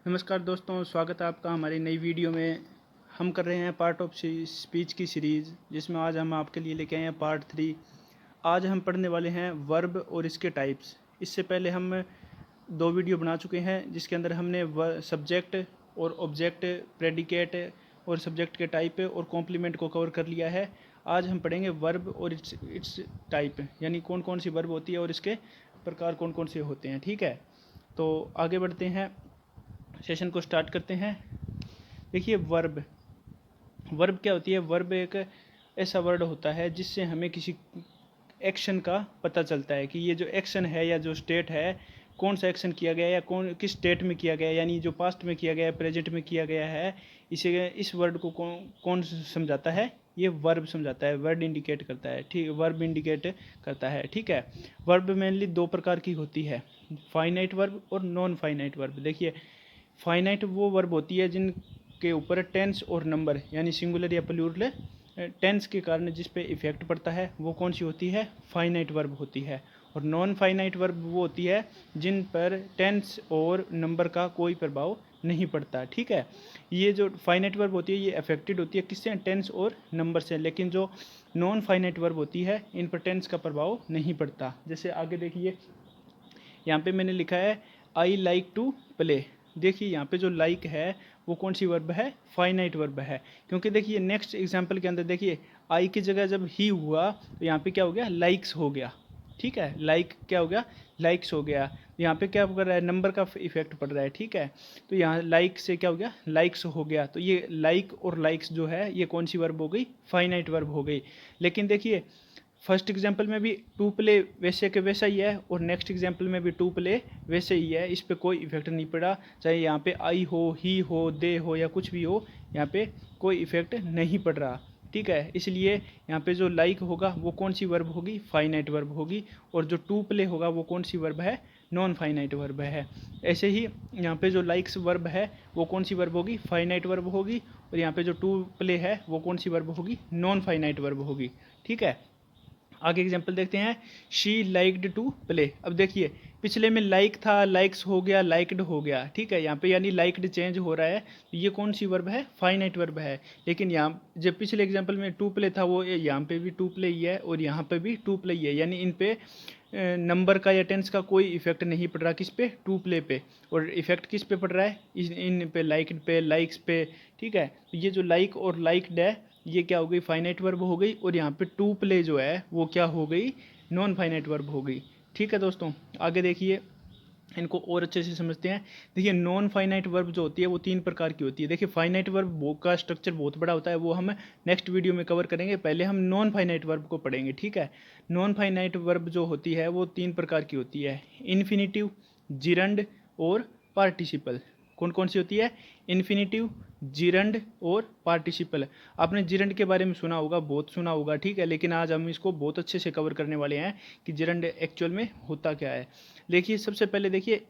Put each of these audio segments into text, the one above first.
नमस्कार दोस्तों, स्वागत है आपका हमारी नई वीडियो में। हम कर रहे हैं पार्ट ऑफ स्पीच की सीरीज़, जिसमें आज हम आपके लिए लेके आए हैं पार्ट 3। आज हम पढ़ने वाले हैं वर्ब और इसके टाइप्स। इससे पहले हम 2 वीडियो बना चुके हैं, जिसके अंदर हमने सब्जेक्ट और ऑब्जेक्ट, प्रेडिकेट और सब्जेक्ट के टाइप और कॉम्प्लीमेंट को कवर कर लिया है। आज हम पढ़ेंगे वर्ब और इट्स टाइप, यानी कौन कौन सी वर्ब होती है और इसके प्रकार कौन कौन से होते हैं। ठीक है, तो आगे बढ़ते हैं, सेशन को स्टार्ट करते हैं। देखिए, वर्ब वर्ब क्या होती है। वर्ब एक ऐसा वर्ड होता है जिससे हमें किसी एक्शन का पता चलता है कि ये जो एक्शन है या जो स्टेट है, कौन सा एक्शन किया गया है या कौन किस स्टेट में किया गया है, यानी जो पास्ट में किया गया है, प्रेजेंट में किया गया है। इस वर्ड को कौन समझाता है? ये वर्ब समझाता है, वर्ड इंडिकेट करता है। ठीक, वर्ब इंडिकेट करता है। ठीक है, वर्ब मेनली 2 प्रकार की होती है, फाइनाइट वर्ब और नॉन फाइनाइट वर्ब। देखिए, फाइनाइट वो वर्ब होती है जिनके ऊपर टेंस और नंबर, यानी सिंगुलर या प्लूरल टेंस के कारण जिस पे इफेक्ट पड़ता है, वो कौन सी होती है? फाइनाइट वर्ब होती है। और नॉन फाइनाइट वर्ब वो होती है जिन पर टेंस और नंबर का कोई प्रभाव नहीं पड़ता। ठीक है, ये जो फाइनाइट वर्ब होती है ये अफेक्टेड होती है किससे? टेंस और नंबर से। लेकिन जो नॉन फाइनाइट वर्ब होती है, इन पर टेंस का प्रभाव नहीं पड़ता। जैसे आगे देखिए, यहाँ पे मैंने लिखा है आई लाइक टू प्ले। देखिए, यहाँ पे जो लाइक है वो कौन सी वर्ब है? फाइनाइट वर्ब है। क्योंकि देखिए नेक्स्ट एग्जांपल के अंदर देखिए, आई की जगह जब ही हुआ तो यहाँ पे क्या हो गया? लाइक्स हो गया। ठीक है, लाइक क्या हो गया? लाइक्स हो गया। यहाँ पे क्या कर रहा है? नंबर का इफेक्ट पड़ रहा है। ठीक है, तो यहाँ लाइक से क्या हो गया? लाइक्स हो गया। तो ये लाइक और लाइक्स जो है ये कौन सी वर्ब हो गई? फाइनाइट वर्ब हो गई। लेकिन देखिए, फर्स्ट एग्जाम्पल में भी टू प्ले वैसे के वैसा ही है और नेक्स्ट एग्जाम्पल में भी टू प्ले वैसे ही है। इस पर कोई इफेक्ट नहीं पड़ा, चाहे यहाँ पे आई हो, ही हो, दे हो या कुछ भी हो, यहाँ पे कोई इफेक्ट नहीं पड़ रहा। ठीक है, इसलिए यहाँ पे जो लाइक होगा वो कौन सी वर्ब होगी? फाइनाइट वर्ब होगी। और जो टू प्ले होगा वो कौन सी वर्ब है? नॉन फाइनाइट वर्ब है। ऐसे ही यहाँ पे जो लाइक्स वर्ब है वो कौन सी वर्ब होगी? फाइनाइट वर्ब होगी। और यहाँ पे जो टू प्ले है वो कौन सी वर्ब होगी? नॉन फाइनाइट वर्ब होगी। ठीक है, आगे एग्जाम्पल देखते हैं। She liked to play. अब देखिए, पिछले में लाइक था, लाइक्स हो गया, लाइक्ड हो गया। ठीक है, यहाँ पे यानी लाइक्ड चेंज हो रहा है, तो ये कौन सी वर्ब है? फाइनाइट वर्ब है। लेकिन यहाँ जब पिछले एग्जाम्पल में टू प्ले था, वो यहाँ पे भी टू प्ले ही है और यहाँ पे भी टू प्ले ही है, यानी इन पे नंबर का या टेंस का कोई इफेक्ट नहीं पड़ रहा। किस पे? टू प्ले पे। और इफेक्ट किस पे पड़ रहा है? इन पे, लाइक्ड पे, लाइक्स पे। ठीक है, तो ये जो लाइक और लाइक्ड है ये क्या हो गई? फाइनाइट वर्ब हो गई। और यहाँ पे टू प्ले जो है वो क्या हो गई? नॉन फाइनाइट वर्ब हो गई। ठीक है दोस्तों, आगे देखिए, इनको और अच्छे से समझते हैं। देखिए, नॉन फाइनाइट वर्ब जो होती है वो 3 प्रकार की होती है। देखिए, फाइनाइट वर्ब का स्ट्रक्चर बहुत बड़ा होता है, वो हम नेक्स्ट वीडियो में कवर करेंगे। पहले हम नॉन फाइनाइट वर्ब को पढ़ेंगे। ठीक है, नॉन फाइनाइट वर्ब जो होती है वो 3 प्रकार की होती है, इन्फिनिटिव, जिरंड और पार्टिसिपल। कौन कौन सी होती है? इन्फिनिटिव, जिरंड और पार्टिसिपल। आपने जिरंड के बारे में सुना होगा, बहुत सुना होगा। ठीक है, लेकिन आज हम इसको बहुत अच्छे से कवर करने वाले हैं कि जिरंड एक्चुअल में होता क्या है। देखिए, सबसे पहले देखिए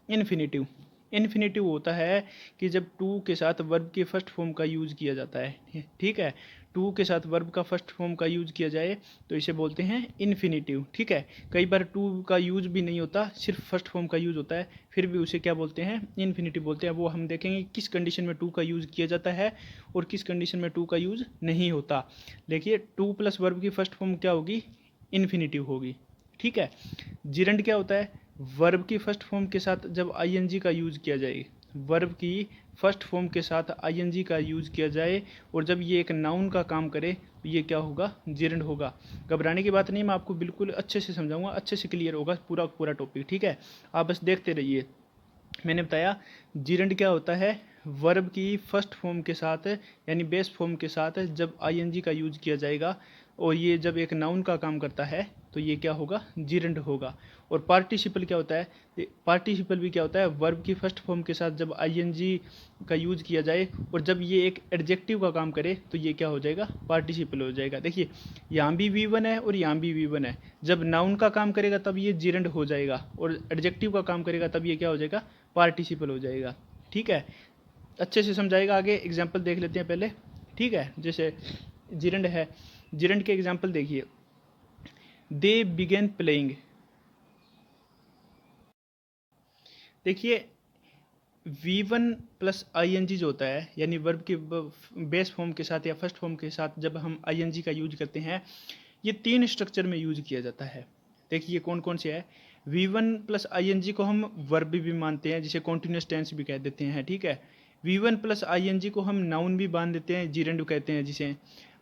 इन्फिनिटिव। इन्फिनिटिव होता है कि जब टू के साथ वर्ब के फर्स्ट फॉर्म का यूज़ किया जाता है। ठीक है, टू के साथ वर्ब का फर्स्ट फॉर्म का यूज़ किया जाए तो इसे बोलते हैं इन्फिनिटिव। ठीक है, कई बार टू का यूज़ भी नहीं होता, सिर्फ फर्स्ट फॉर्म का यूज़ होता है, फिर भी उसे क्या बोलते हैं? इन्फिनिटिव बोलते हैं। वो हम देखेंगे किस कंडीशन में टू का यूज़ किया जाता है और किस कंडीशन में टू का यूज़ नहीं होता। देखिए, टू प्लस वर्ब की फर्स्ट फॉर्म क्या होगी? इन्फिनिटिव होगी। ठीक है, जिरंड क्या होता है? वर्ब की फर्स्ट फॉर्म के साथ जब आईएनजी का यूज़ किया जाए, वर्ब की फर्स्ट फॉर्म के साथ आईएनजी का यूज़ किया जाए और जब ये एक नाउन का काम करे तो ये क्या होगा? जिरंड होगा। घबराने की बात नहीं, मैं आपको बिल्कुल अच्छे से समझाऊंगा, अच्छे से क्लियर होगा पूरा पूरा टॉपिक। ठीक है, आप बस देखते रहिए। मैंने बताया जिरंड क्या होता है? वर्ब की फर्स्ट फॉर्म के साथ, यानी बेस फॉर्म के साथ जब आईएनजी का यूज़ किया जाएगा और ये जब एक नाउन का काम करता है तो ये क्या होगा? जिरंड होगा। और पार्टिसिपल क्या होता है? पार्टिसिपल भी क्या होता है? वर्ब की फर्स्ट फॉर्म के साथ जब आईएनजी का यूज़ किया जाए और जब ये एक एडजेक्टिव का काम करे तो ये क्या हो जाएगा? पार्टिसिपल हो जाएगा। देखिए, यहाँ भी V1 है और यहाँ भी V1 है। जब नाउन का काम करेगा तब ये जिरंड हो जाएगा और एडजेक्टिव का काम करेगा तब ये क्या हो जाएगा? पार्टिसिपल हो जाएगा। ठीक है, अच्छे से समझाएगा। आगे एग्जाम्पल देख लेते हैं पहले। ठीक है, जैसे जिरंड है, जिरंड के एग्जाम्पल देखिए। दे बिगेन प्लेइंग। देखिए, V1 प्लस ING जो होता है, यानी वर्ब की बेस फॉर्म के साथ या फर्स्ट फॉर्म के साथ जब हम ING का यूज करते हैं, ये 3 स्ट्रक्चर में यूज किया जाता है। देखिए कौन कौन से है। V1 प्लस ING को हम वर्ब भी मानते हैं, जिसे कॉन्टिन्यूस टेंस भी कह देते हैं, ठीक है। V1 प्लस ING को हम नाउन भी मान देते हैं, जीरेंड कहते हैं जिसे।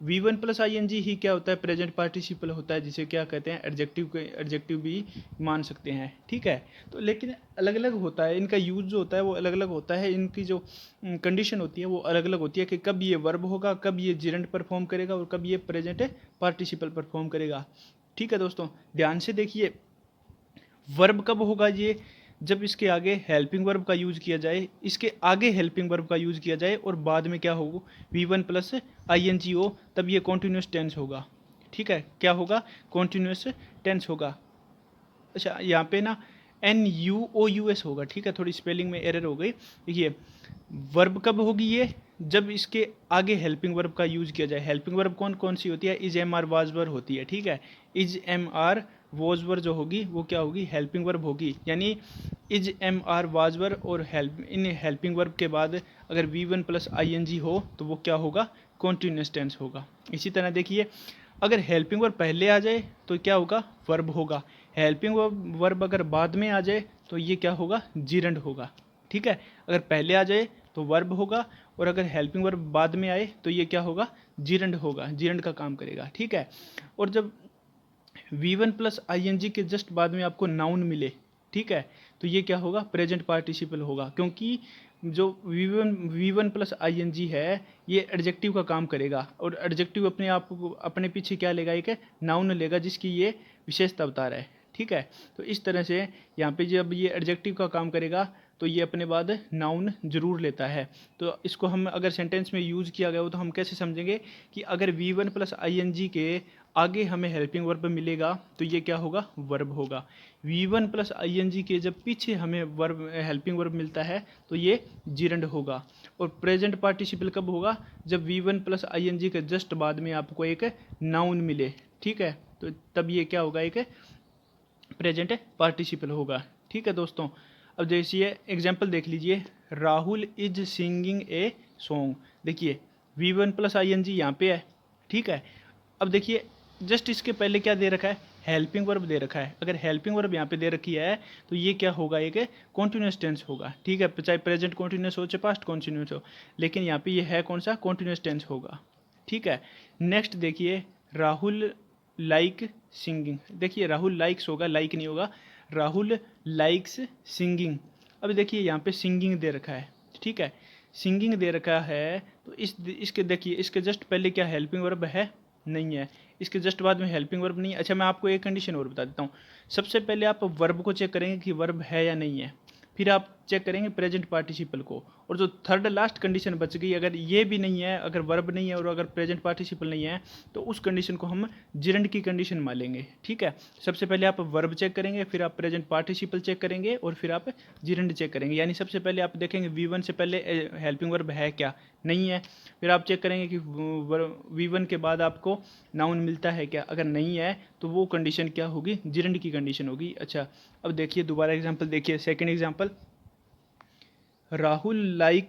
V1 प्लस ING ही क्या होता है, प्रेजेंट पार्टिसिपल होता है, जिसे क्या कहते हैं, एडजेक्टिव भी मान सकते हैं, ठीक है। तो लेकिन अलग अलग होता है इनका यूज, जो होता है वो अलग अलग होता है, इनकी जो कंडीशन होती है वो अलग अलग होती है कि कब ये वर्ब होगा, कब ये जीरेंड परफॉर्म करेगा और कब ये प्रेजेंट पार्टिसिपल परफॉर्म करेगा, ठीक है। दोस्तों ध्यान से देखिए, वर्ब कब होगा, ये जब इसके आगे हेल्पिंग वर्ब का यूज किया जाए, इसके आगे हेल्पिंग वर्ब का यूज किया जाए और बाद में क्या होगा, V1 प्लस ING हो, तब ये कॉन्टिन्यूस टेंस होगा, ठीक है। क्या होगा, कॉन्टिन्यूस टेंस होगा। अच्छा यहाँ पे ना NUOUS होगा, ठीक है, थोड़ी स्पेलिंग में एरर हो गई। देखिए वर्ब कब होगी ये, जब इसके आगे हेल्पिंग वर्ब का यूज किया जाए। हेल्पिंग वर्ब कौन कौन सी होती है, is am are was were होती है, ठीक है। Is am are was were जो होगी वो क्या होगी, हेल्पिंग वर्ब होगी। यानी is am are was were और हेल्प, इन हेल्पिंग वर्ब के बाद अगर V1 प्लस ING हो तो वो क्या होगा, कॉन्टिन्यूस टेंस होगा। इसी तरह देखिए, अगर हेल्पिंग वर्ब पहले आ जाए तो क्या होगा, वर्ब होगा। हेल्पिंग वर्ब अगर बाद में आ जाए तो ये क्या होगा, जीरंड होगा, ठीक है। अगर पहले आ जाए तो वर्ब होगा और अगर हेल्पिंग वर्ब बाद में आए तो ये क्या होगा, जीरंड होगा, जीरंड का काम करेगा, ठीक है। और जब V1 प्लस ING के जस्ट बाद में आपको नाउन मिले, ठीक है, तो ये क्या होगा, प्रेजेंट पार्टिसिपल होगा, क्योंकि जो V1 प्लस ING है ये एडजेक्टिव का काम करेगा और एडजेक्टिव अपने आप को अपने पीछे क्या लेगा, एक नाउन लेगा जिसकी ये विशेषता बता रहा है, ठीक है। तो इस तरह से यहाँ पे जब ये एडजेक्टिव का काम करेगा तो ये अपने बाद नाउन जरूर लेता है। तो इसको हम अगर सेंटेंस में यूज़ किया गया हो तो हम कैसे समझेंगे कि अगर V1 प्लस ING के आगे हमें हेल्पिंग वर्ब मिलेगा तो ये क्या होगा, वर्ब होगा। V1 प्लस ING के जब पीछे हमें वर्ब हेल्पिंग वर्ब मिलता है तो ये जीरंड होगा। और प्रेजेंट पार्टिसिपल कब होगा, जब V1 प्लस ING के जस्ट बाद में आपको एक नाउन मिले, ठीक है, तो तब ये क्या होगा, एक प्रेजेंट पार्टिसिपल होगा, ठीक है। दोस्तों अब देखिए एग्जाम्पल देख लीजिए, Rahul is singing a song. देखिए V1 प्लस ING यहाँ पे है, ठीक है। अब देखिए जस्ट इसके पहले क्या दे रखा है, हेल्पिंग वर्ब दे रखा है। अगर हेल्पिंग वर्ब यहाँ पे दे रखी है तो ये क्या होगा, एक कॉन्टिन्यूस टेंस होगा, ठीक है, चाहे प्रेजेंट कॉन्टिन्यूस हो चाहे पास्ट कॉन्टिन्यूस हो, लेकिन यहाँ पे ये है कौन सा, कॉन्टिन्यूस टेंस होगा, ठीक है। नेक्स्ट देखिए, राहुल लाइक सिंगिंग। देखिए राहुल लाइक्स होगा, लाइक नहीं होगा, राहुल लाइक्स सिंगिंग। अब देखिए यहाँ पे सिंगिंग दे रखा है, ठीक है, सिंगिंग दे रखा है तो इसके देखिए इसके जस्ट पहले क्या हेल्पिंग वर्ब है, नहीं है, इसके जस्ट बाद में हेल्पिंग वर्ब नहीं है। अच्छा मैं आपको एक कंडीशन और बता देता हूँ। सबसे पहले आप वर्ब को चेक करेंगे कि वर्ब है या नहीं है, फिर आप चेक करेंगे प्रेजेंट पार्टिसिपल को, और जो थर्ड लास्ट कंडीशन बच गई, अगर ये भी नहीं है, अगर वर्ब नहीं है और अगर प्रेजेंट पार्टिसिपल नहीं है तो उस कंडीशन को हम जिरंड की कंडीशन मान लेंगे, ठीक है। सबसे पहले आप वर्ब चेक करेंगे, फिर आप प्रेजेंट पार्टिसिपल चेक करेंगे और फिर आप जिरंड चेक करेंगे। यानी सबसे पहले आप देखेंगे V1 से पहले हेल्पिंग वर्ब है क्या, नहीं है, फिर आप चेक करेंगे कि V1 के बाद आपको नाउन मिलता है क्या, अगर नहीं है तो वो कंडीशन क्या होगी, जिरंड की कंडीशन होगी। अच्छा अब देखिए दोबारा एग्जांपल देखिए, सेकंड एग्जांपल, राहुल लाइक,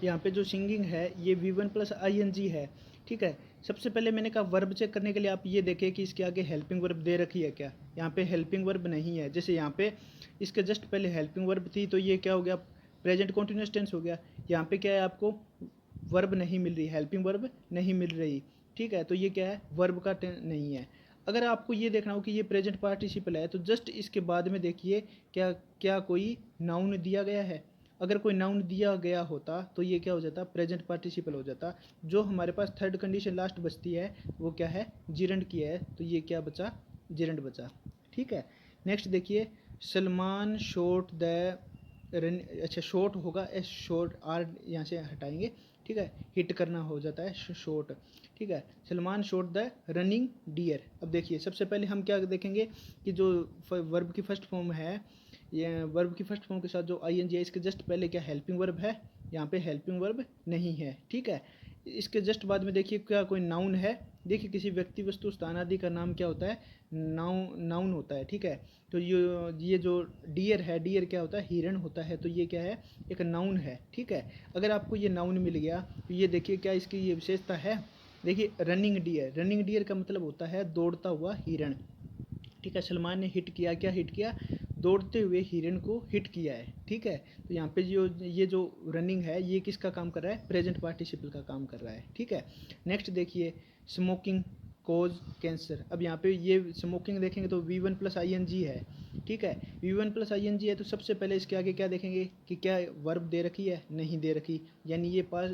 यहाँ पे जो सिंगिंग है ये V1 प्लस ING है, ठीक है। सबसे पहले मैंने कहा वर्ब चेक करने के लिए आप ये देखें कि इसके आगे हेल्पिंग वर्ब दे रखी है क्या, यहाँ पे हेल्पिंग वर्ब नहीं है। जैसे यहाँ पे इसके जस्ट पहले हेल्पिंग वर्ब थी तो ये क्या हो गया, प्रेजेंट कॉन्टिन्यूस टेंस हो गया। यहाँ पे क्या है, आपको वर्ब नहीं मिल रही, हेल्पिंग वर्ब नहीं मिल रही, ठीक है, तो ये क्या है, वर्ब का नहीं है। अगर आपको ये देखना हो कि ये प्रेजेंट पार्टिसिपल है तो जस्ट इसके बाद में देखिए क्या क्या कोई नाउन दिया गया है। अगर कोई नाउन दिया गया होता तो ये क्या हो जाता, प्रेजेंट पार्टिसिपल हो जाता। जो हमारे पास थर्ड कंडीशन लास्ट बचती है वो क्या है, जिरंड की है, तो ये क्या बचा, जिरंड बचा, ठीक है। नेक्स्ट देखिए, सलमान शॉट द रन, अच्छा शॉट होगा, एस शॉट आर यहाँ से हटाएंगे, ठीक है, हिट करना हो जाता है शॉट, ठीक है। Salman shot the running deer. अब देखिए सबसे पहले हम क्या देखेंगे कि जो वर्ब की फर्स्ट फॉर्म है, ये वर्ब की फर्स्ट फॉर्म के साथ जो ING है इसके जस्ट पहले क्या हेल्पिंग वर्ब है, यहाँ पे हेल्पिंग वर्ब नहीं है, ठीक है। इसके जस्ट बाद में देखिए क्या कोई नाउन है। देखिए किसी व्यक्ति वस्तु स्थान आदि का नाम क्या होता है, नाउन होता है, ठीक है। तो ये जो डियर है, डियर क्या होता है, हिरण होता है, तो ये क्या है, एक नाउन है, ठीक है। अगर आपको ये नाउन मिल गया तो ये देखिए क्या इसकी ये विशेषता है। देखिए रनिंग डियर, रनिंग डियर का मतलब होता है दौड़ता हुआ हिरण, ठीक है। सलमान ने हिट किया, क्या हिट किया, दौड़ते हुए हिरण को हिट किया है, ठीक है। तो यहाँ पे जो ये जो रनिंग है ये किसका काम कर रहा है, प्रेजेंट पार्टिसिपल का काम कर रहा है, ठीक है। नेक्स्ट देखिए स्मोकिंग कोज कैंसर। अब यहाँ पे ये स्मोकिंग देखेंगे तो V1 प्लस ING है, ठीक है। V1 प्लस ING है तो सबसे पहले इसके आगे क्या देखेंगे कि क्या वर्ब दे रखी है, नहीं दे रखी, यानी ये पास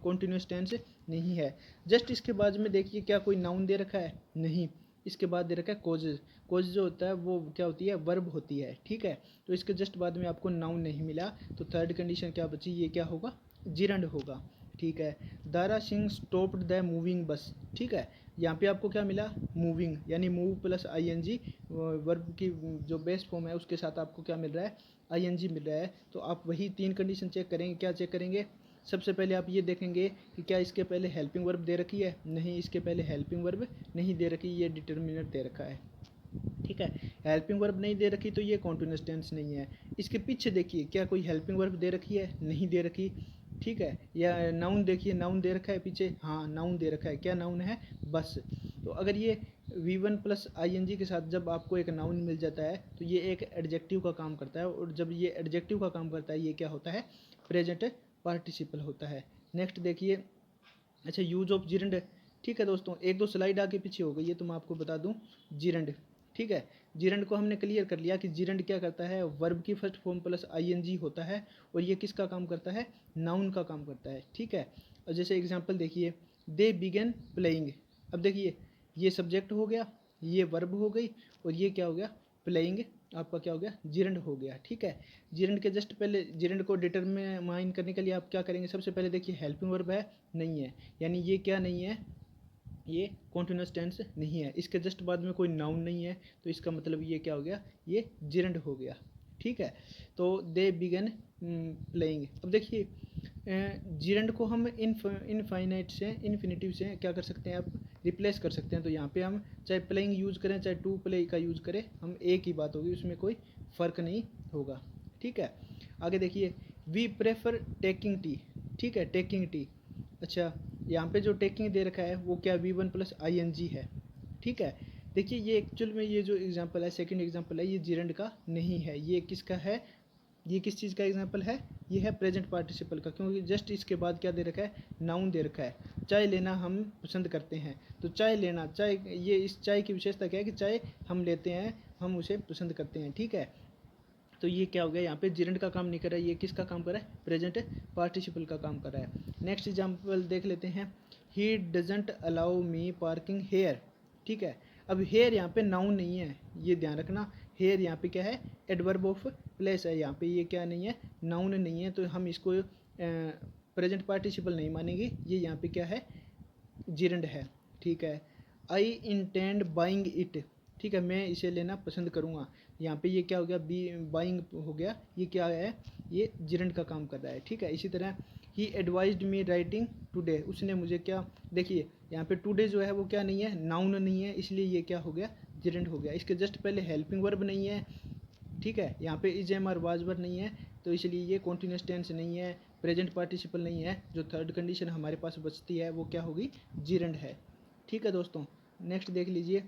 कॉन्टिन्यूस टेंस नहीं है। जस्ट इसके बाद में देखिए क्या कोई नाउन दे रखा है, नहीं। इसके बाद दे रखा है कोजेज, कोज जो होता है वो क्या होती है, वर्ब होती है, ठीक है। तो इसके जस्ट बाद में आपको नाउन नहीं मिला, तो थर्ड कंडीशन क्या बची, ये क्या होगा, जिरंड होगा, ठीक है। Dara Singh stopped the moving बस, ठीक है। यहाँ पे आपको क्या मिला, मूविंग, यानी मूव प्लस ING वर्ब की जो बेस फॉर्म है उसके साथ आपको क्या मिल रहा है, ING मिल रहा है। तो आप वही 3 कंडीशन चेक करेंगे, क्या चेक करेंगे, सबसे पहले आप ये देखेंगे कि क्या इसके पहले हेल्पिंग वर्ब दे रखी है, नहीं, इसके पहले हेल्पिंग वर्ब नहीं दे रखी, ये डिटर्मिनर दे रखा है, ठीक है। हेल्पिंग वर्ब नहीं दे रखी तो ये कॉन्टिन्यूस टेंस नहीं है। इसके पीछे देखिए क्या कोई हेल्पिंग वर्ब दे रखी है, नहीं दे रखी, ठीक है। या नाउन देखिए, नाउन दे रखा है पीछे, हाँ नाउन दे रखा है, क्या नाउन है, बस। तो अगर ये V1 प्लस ING के साथ जब आपको एक नाउन मिल जाता है तो ये एक एडजेक्टिव का काम करता है, और जब ये एडजेक्टिव का काम करता है ये क्या होता है, प्रेजेंट पार्टिसिपल होता है। नेक्स्ट देखिए, अच्छा यूज ऑफ जिरंड, ठीक है दोस्तों, एक दो स्लाइड आगे पीछे हो गई है तो मैं आपको बता दूं जिरंड, ठीक है। जिरंड को हमने क्लियर कर लिया कि जिरंड क्या करता है, वर्ब की फर्स्ट फॉर्म प्लस ING होता है, और ये किसका काम करता है, नाउन का काम करता है, ठीक है। और जैसे एग्जांपल देखिए, दे बिगन प्लेइंग। अब देखिए ये सब्जेक्ट हो गया, ये वर्ब हो गई, और ये क्या हो गया, प्लेइंग आपका क्या हो गया, जिरंड हो गया, ठीक है। जिरंड के जस्ट पहले, जिरंड को डिटरमाइन करने के लिए आप क्या करेंगे, सबसे पहले देखिए हेल्पिंग वर्ब है, नहीं है, यानी ये क्या नहीं है, ये कॉन्टिन्यूस टेंस नहीं है। इसके जस्ट बाद में कोई नाउन नहीं है, तो इसका मतलब ये क्या हो गया, ये जिरंड हो गया, ठीक है। तो दे बिगन प्लेइंग। अब देखिए जिरंड को हम इनफाइनाइट से, इन्फिनेटिव से क्या कर सकते हैं, आप रिप्लेस कर सकते हैं। तो यहाँ पे हम चाहे प्लेइंग यूज़ करें चाहे टू प्ले का यूज़ करें, हम एक ही बात होगी, उसमें कोई फ़र्क नहीं होगा, ठीक है। आगे देखिए, वी प्रेफर टेकिंग टी, ठीक है, टेकिंग टी। अच्छा यहाँ पे जो टेकिंग दे रखा है वो क्या, V1 प्लस ING है, ठीक है। देखिए ये एक्चुअल में ये जो एग्जांपल है, सेकंड एग्जांपल है, ये जिरंड का नहीं है, ये किसका है, ये किस चीज़ का एग्जांपल है, ये है प्रेजेंट पार्टिसिपल का, क्योंकि जस्ट इसके बाद क्या दे रखा है, नाउन दे रखा है। चाय लेना हम पसंद करते हैं, तो चाय लेना, चाय, ये इस चाय की विशेषता क्या है कि चाय हम लेते हैं, हम उसे पसंद करते हैं, ठीक है। तो ये क्या हो गया, यहाँ पे जिरंड का काम नहीं कर रहा है, ये किसका काम कर रहा है, प्रेजेंट पार्टिसिपल का काम कर रहा है। नेक्स्ट एग्जाम्पल देख लेते हैं, he doesn't allow me parking here, ठीक है। अब हेयर यहाँ पे नाउन नहीं है, ये ध्यान रखना, हेयर यहाँ पे क्या है, एडवर्ब ऑफ प्लेस है, यहाँ पे ये क्या नहीं है, नाउन नहीं है, तो हम इसको प्रेजेंट पार्टिसिपल नहीं मानेंगे, ये यहाँ पे क्या है, जिरंड है, ठीक है। आई इंटेंड बाइंग इट, ठीक है, मैं इसे लेना पसंद करूँगा। यहाँ पे ये क्या हो गया, बी बाइंग हो गया, ये क्या है, ये जिरंड का काम कर रहा है, ठीक है। इसी तरह ही एडवाइज्ड मी राइटिंग टुडे, उसने मुझे क्या, देखिए यहाँ पे टुडे जो है वो क्या नहीं है, नाउन नहीं है, इसलिए ये क्या हो गया, जिरंड हो गया। इसके जस्ट पहले हेल्पिंग वर्ब नहीं है, ठीक है। यहाँ पे इज एम और वाज वर नहीं है, तो इसलिए ये कॉन्टिन्यूस टेंस नहीं है, प्रेजेंट पार्टिसिपल नहीं है। जो थर्ड कंडीशन हमारे पास बचती है वो क्या होगी, जिरंड है, ठीक है दोस्तों। नेक्स्ट देख लीजिए,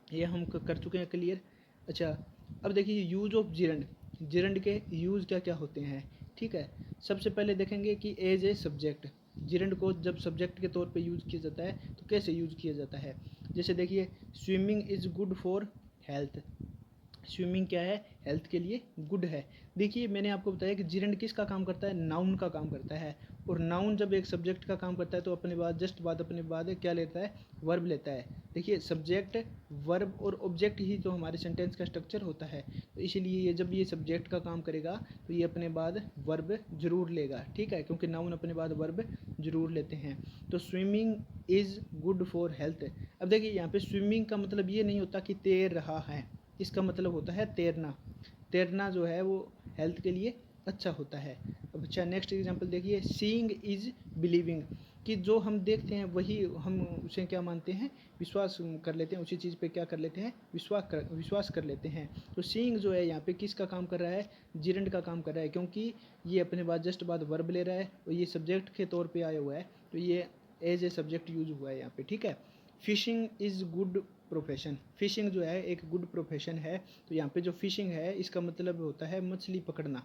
ये हम कर चुके हैं क्लियर। अच्छा अब देखिए यूज ऑफ जिरंड, जिरंड के यूज़ क्या क्या होते हैं, ठीक है। सबसे पहले देखेंगे कि एज ए सब्जेक्ट, जिरंड को जब सब्जेक्ट के तौर पे यूज़ किया जाता है तो कैसे यूज़ किया जाता है। जैसे देखिए, swimming is good for health, swimming क्या है, हेल्थ के लिए गुड है। देखिए मैंने आपको बताया कि जिरंड किसका काम करता है, नाउन का काम करता है, और नाउन जब एक सब्जेक्ट का काम करता है तो अपने बाद जस्ट बाद अपने बाद क्या लेता है, वर्ब लेता है। देखिए सब्जेक्ट, वर्ब और ऑब्जेक्ट ही तो हमारे सेंटेंस का स्ट्रक्चर होता है, तो इसीलिए ये जब ये सब्जेक्ट का काम करेगा तो ये अपने बाद वर्ब जरूर लेगा, ठीक है, क्योंकि नाउन अपने बाद वर्ब जरूर लेते हैं। तो swimming is good for health. अब देखिए यहाँ पे स्विमिंग का मतलब ये नहीं होता कि तैर रहा है, इसका मतलब होता है तैरना, तैरना जो है वो हेल्थ के लिए अच्छा होता है। अब अच्छा नेक्स्ट एग्जांपल देखिए, सीइंग इज़ बिलीविंग, कि जो हम देखते हैं वही हम उसे क्या मानते हैं, विश्वास कर लेते हैं, उसी चीज़ पे क्या कर लेते हैं, विश्वास कर लेते हैं। तो सीइंग जो है यहाँ पे किसका काम कर रहा है, जिरंड का काम कर रहा है, क्योंकि ये अपने बाद जस्ट बाद वर्ब ले रहा है और ये सब्जेक्ट के तौर पे आया हुआ है, तो ये एज ए सब्जेक्ट यूज हुआ है यहाँ पे, ठीक है। Fishing is good profession, fishing जो है एक गुड प्रोफेशन है, तो यहाँ पे जो फिशिंग है इसका मतलब होता है मछली पकड़ना,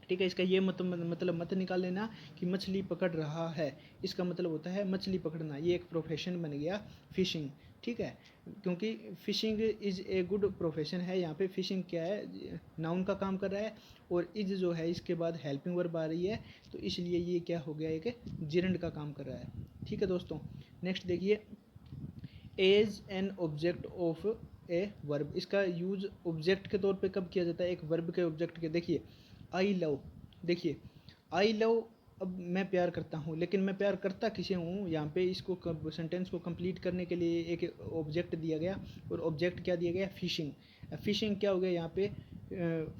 ठीक है। इसका ये मतलब मत निकाल लेना कि मछली पकड़ रहा है, इसका मतलब होता है मछली पकड़ना, ये एक प्रोफेशन बन गया फिशिंग, ठीक है। क्योंकि fishing is a good profession है, यहाँ पे फिशिंग क्या है, नाउन का काम कर रहा है, और इज जो है इसके बाद हेल्पिंग वर्ब आ रही है, तो इसलिए ये क्या हो गया, एक जिरंड का काम कर रहा है, ठीक है दोस्तों। नेक्स्ट देखिए, as an object of a verb, इसका यूज ऑब्जेक्ट के तौर पे कब किया जाता है, एक वर्ब के ऑब्जेक्ट के। देखिए आई लव, देखिए आई लव, अब मैं प्यार करता हूँ, लेकिन मैं प्यार करता किसे हूँ, यहाँ पे इसको सेंटेंस को कंप्लीट करने के लिए एक ऑब्जेक्ट दिया गया, और ऑब्जेक्ट क्या दिया गया, फिशिंग। फिशिंग क्या हो गया, यहाँ पे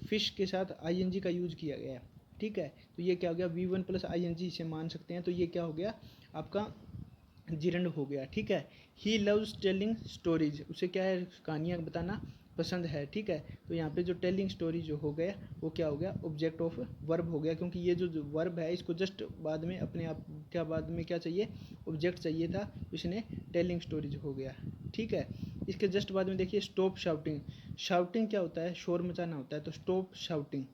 फिश के साथ आईएनजी का यूज किया गया, ठीक है। तो ये क्या हो गया, V1 प्लस आईएनजी इसे मान सकते हैं, तो ये क्या हो गया आपका जिरंड हो गया, ठीक है। ही लव्स टेलिंग स्टोरीज, उसे क्या है, कहानियाँ बताना पसंद है, ठीक है। तो यहाँ पे जो टेलिंग स्टोरी जो हो गया वो क्या हो गया, ऑब्जेक्ट ऑफ वर्ब हो गया, क्योंकि ये जो वर्ब है इसको जस्ट बाद में अपने आप क्या बाद में क्या चाहिए, ऑब्जेक्ट चाहिए था, इसने टेलिंग स्टोरीज हो गया, ठीक है। इसके जस्ट बाद में देखिए स्टॉप शाउटिंग, शाउटिंग क्या होता है, शोर मचाना होता है, तो स्टॉप शाउटिंग,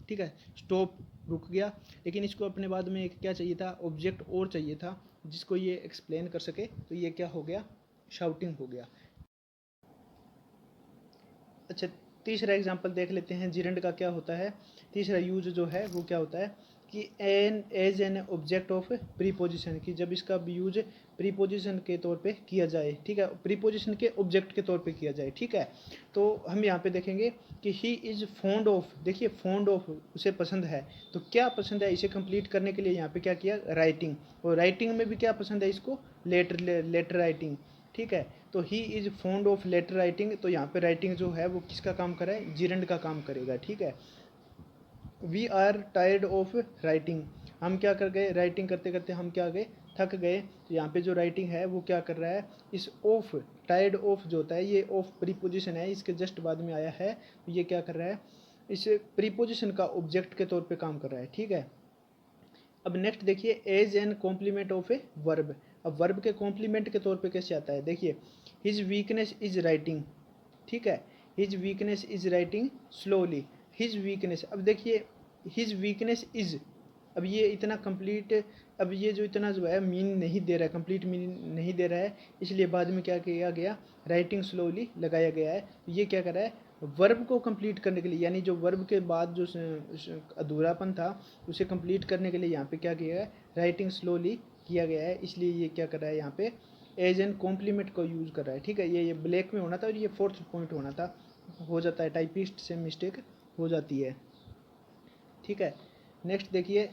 ठीक है। स्टॉप रुक गया, लेकिन इसको अपने बाद में एक क्या चाहिए था, ऑब्जेक्ट और चाहिए था जिसको ये एक्सप्लेन कर सके, तो ये क्या हो गया, शाउटिंग हो गया। अच्छा तीसरा एग्जांपल देख लेते हैं, जिरंड का क्या होता है, तीसरा यूज जो है वो क्या होता है कि an as an object of preposition, की जब इसका यूज प्रीपोजिशन के तौर पे किया जाए, ठीक है, प्रीपोजिशन के ऑब्जेक्ट के तौर पे किया जाए, ठीक है। तो हम यहाँ पे देखेंगे कि ही इज़ फॉन्ड ऑफ, देखिए फॉन्ड ऑफ उसे पसंद है, तो क्या पसंद है, इसे कंप्लीट करने के लिए यहाँ पे क्या किया, राइटिंग, और राइटिंग में भी क्या पसंद है इसको, लेटर राइटिंग, ठीक है। तो he is fond of letter writing, तो यहाँ पे राइटिंग जो है वो किसका काम करे, जिरंड का काम करेगा, ठीक है। We are tired of writing, हम क्या कर गए, राइटिंग करते करते हम क्या गए, थक गए, तो यहाँ पे जो राइटिंग है वो क्या कर रहा है, इस ऑफ, टायर्ड ऑफ जो होता है ये ऑफ प्रीपोजिशन है, इसके जस्ट बाद में आया है, तो ये क्या कर रहा है, इस प्रीपोजिशन का ऑब्जेक्ट के तौर पे काम कर रहा है, ठीक है। अब नेक्स्ट देखिए, as an complement of a verb, अब वर्ब के कॉम्प्लीमेंट के तौर पे कैसे आता है, देखिए हिज वीकनेस इज राइटिंग, ठीक है, his weakness is writing slowly, his weakness, अब देखिए हिज वीकनेस इज, अब ये इतना कंप्लीट, अब ये जो इतना जो है मीन नहीं दे रहा है, कंप्लीट मीन नहीं दे रहा है, इसलिए बाद में क्या किया गया, राइटिंग स्लोली लगाया गया है, तो ये क्या कर रहा है, वर्ब को कंप्लीट करने के लिए, यानी जो वर्ब के बाद जो अधूरापन था उसे कंप्लीट करने के लिए यहाँ पे क्या किया है, राइटिंग स्लोली किया गया है, इसलिए ये क्या कर रहा है यहाँ पे, एज एन कॉम्प्लीमेंट को यूज़ कर रहा है, ठीक है। ये ब्लैक में होना था और ये फोर्थ पॉइंट होना था, हो जाता है, टाइपिस्ट से मिस्टेक हो जाती है, ठीक है। नेक्स्ट देखिए,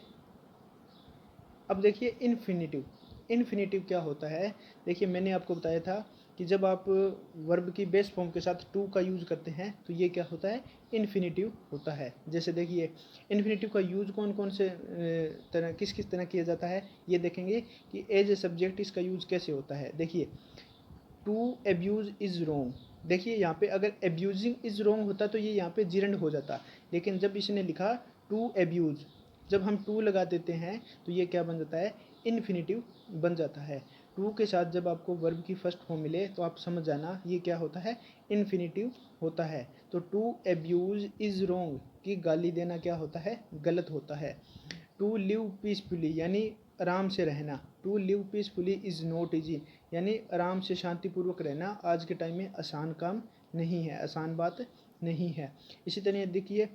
अब देखिए इन्फिनिटिव, इन्फिनिटिव क्या होता है, देखिए मैंने आपको बताया था कि जब आप वर्ब की बेस फॉर्म के साथ टू का यूज़ करते हैं तो ये क्या होता है, इन्फिनिटिव होता है। जैसे देखिए इन्फिनिटिव का यूज़ कौन कौन से तरह किस किस तरह किया जाता है, ये देखेंगे कि एज ए सब्जेक्ट इसका यूज़ कैसे होता है। देखिए टू एब्यूज़ इज़ रॉन्ग, देखिए यहाँ पे अगर एब्यूजिंग इज़ रॉन्ग होता तो ये यहाँ पे जिरंड हो जाता, लेकिन जब इसने लिखा टू एब्यूज़, जब हम टू लगा देते हैं तो ये क्या बन जाता है, इन्फिनिटिव बन जाता है। टू के साथ जब आपको वर्ब की फर्स्ट फॉर्म मिले तो आप समझ जाना ये क्या होता है, इन्फिनिटिव होता है। तो टू एब्यूज़ इज़ रॉन्ग, कि गाली देना क्या होता है, गलत होता है। टू लिव पीसफुली यानी आराम से रहना, to live peacefully is not easy, यानी आराम से शांतिपूर्वक रहना आज के टाइम में आसान काम नहीं है, आसान बात नहीं है। इसी तरह देखिए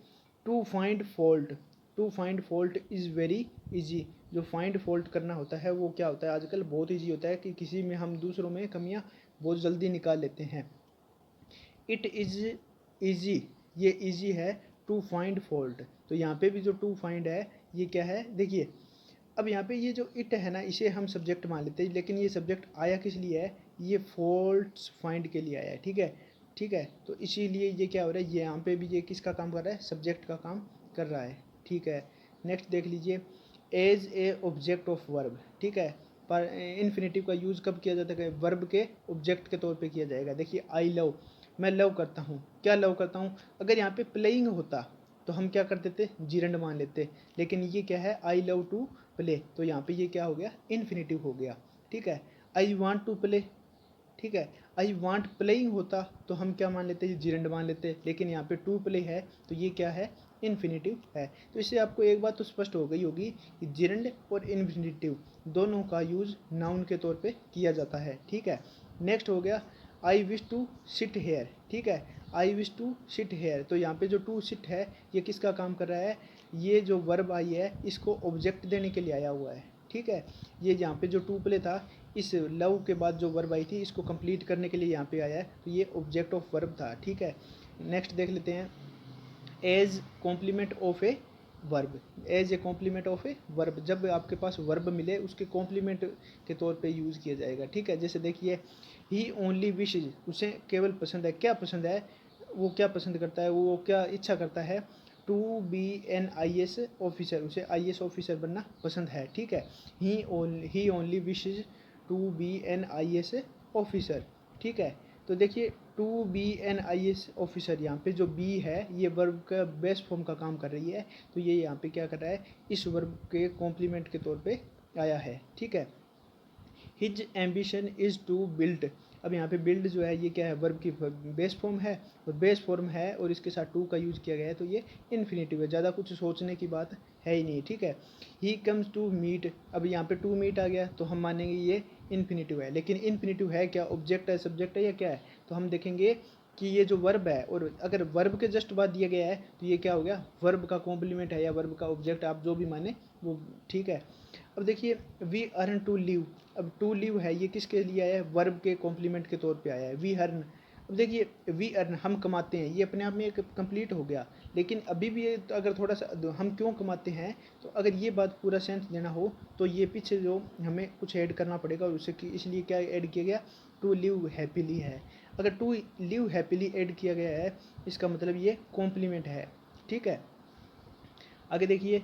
to find fault, to find fault is very easy, जो फाइंड फॉल्ट करना होता है वो क्या होता है, आजकल बहुत ईजी होता है कि किसी में हम दूसरों में कमियां बहुत जल्दी निकाल लेते हैं। इट इज़ ईजी, ये ईजी है टू फाइंड फॉल्ट, तो यहाँ पे भी जो टू फाइंड है ये क्या है, देखिए अब यहाँ पे ये जो इट है ना इसे हम सब्जेक्ट मान लेते हैं, लेकिन ये सब्जेक्ट आया किस लिए है, ये फॉल्ट्स फाइंड के लिए आया है, ठीक है, ठीक है। तो इसीलिए ये क्या हो रहा है, ये यहाँ पे भी ये किसका काम कर रहा है, सब्जेक्ट का काम कर रहा है। ठीक है। नेक्स्ट देख लीजिए, as a object of verb, ठीक है। पर इन्फिनेटिव का यूज़ कब किया जाता है? वर्ब के ऑब्जेक्ट के तौर पे किया जाएगा। देखिए आई लव, मैं लव करता हूँ, क्या लव करता हूँ? अगर यहाँ पे प्लेइंग होता तो हम क्या कर देते? जीरंड मान लेते, लेकिन ये क्या है? आई लव टू प्ले, तो यहाँ पे ये क्या हो गया? इन्फिनेटिव हो गया, ठीक है। आई वॉन्ट टू प्ले, ठीक है। आई वांट प्लेइंग होता तो हम क्या मान लेते? जीरंड मान लेते, लेकिन यहाँ पे टू प्ले है तो ये क्या है? इन्फिनेटिव है। तो इससे आपको एक बात तो स्पष्ट हो गई होगी कि जीरंड और इन्फिनेटिव दोनों का यूज़ नाउन के तौर पे किया जाता है, ठीक है। नेक्स्ट हो गया I wish to sit here, ठीक है। I wish to sit here, तो यहाँ पे जो टू सिट है ये किसका काम कर रहा है? ये जो वर्ब आई है इसको ऑब्जेक्ट देने के लिए आया हुआ है, ठीक है। ये यहाँ पे जो टू प्ले था, इस लव के बाद जो वर्ब आई थी इसको कंप्लीट करने के लिए यहाँ पे आया है, तो ये ऑब्जेक्ट ऑफ वर्ब था, ठीक है। नेक्स्ट देख लेते हैं, as complement of a verb, as a complement of a verb, जब आपके पास वर्ब मिले उसके कॉम्प्लीमेंट के तौर पे यूज़ किया जाएगा, ठीक है। जैसे देखिए, ही ओनली विशेज, उसे केवल पसंद है, क्या पसंद है? वो क्या पसंद करता है? वो क्या इच्छा करता है? To be an I S officer, उसे आई एस ऑफिसर बनना पसंद है, ठीक है। He only wishes to be an I S officer, ठीक है। तो देखिए to be an I S officer, यहाँ पे जो बी है ये वर्ब का बेस फॉर्म का काम कर रही है, तो ये यहाँ पे क्या कर रहा है? इस वर्ब के कॉम्प्लीमेंट के तौर पे आया है, ठीक है। His ambition is to build, अब यहाँ पे बिल्ड जो है ये क्या है? वर्ब की बेस फॉर्म है, और बेस फॉर्म है और इसके साथ टू का यूज़ किया गया है, तो ये इन्फिनेटिव है, ज़्यादा कुछ सोचने की बात है ही नहीं, ठीक है। ही कम्स टू मीट, अब यहाँ पे टू मीट आ गया तो हम मानेंगे ये इन्फिनेटिव है, लेकिन इन्फिनेटिव है क्या? ऑब्जेक्ट है, सब्जेक्ट है, या क्या है? तो हम देखेंगे कि ये जो वर्ब है, और अगर वर्ब के जस्ट बाद दिया गया है तो ये क्या हो गया? वर्ब का कॉम्प्लीमेंट है या वर्ब का ऑब्जेक्ट, आप जो भी माने वो, ठीक है। अब देखिए, वी अर्न टू लिव, अब टू लिव है ये किसके लिए आया है? वर्ब के कॉम्प्लीमेंट के तौर पे आया है, वी अर्न। अब देखिए वी अर्न, हम कमाते हैं, ये अपने आप में एक कंप्लीट हो गया, लेकिन अभी भी ये तो अगर थोड़ा सा हम क्यों कमाते हैं, तो अगर ये बात पूरा सेंस देना हो तो ये पीछे जो हमें कुछ ऐड करना पड़ेगा, और उससे इसलिए क्या ऐड किया गया? टू लिव हैप्पीली है। अगर टू लिव हैप्पीली ऐड किया गया है इसका मतलब ये कॉम्प्लीमेंट है, ठीक है। आगे देखिए,